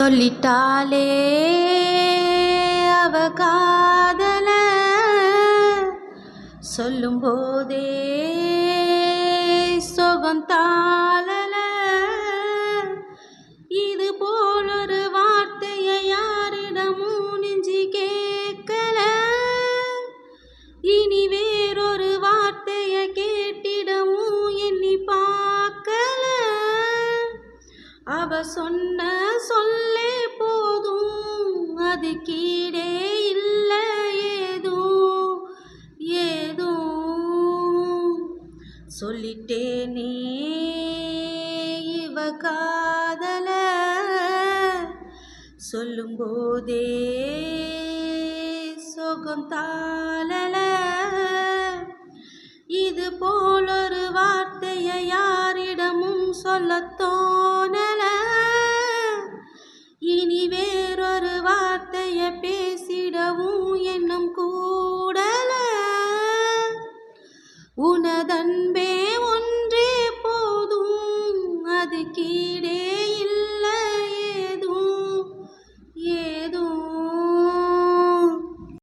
சொல்லிட்டாலே அவ காதல சொல்லும் போதே சொகம் தாளல. இது போலொரு வார்த்தையை யாரிடமும் நெஞ்சு கேட்கல. இனி வேறொரு வார்த்தையை கேட்டிடவும் எண்ணி பார்க்கல. அவ சொன்ன சொல்லே போதும், அது கீழே இல்லை ஏதும் ஏதும். சொல்லிட்டேனே இவ காதல சொல்லும் போதே சொகம் தாளல. இது போலொரு வார்த்தையை யாரிடமும் சொல்லத் தோணல. இனி வேறொரு வார்த்தையை பேசிடவும்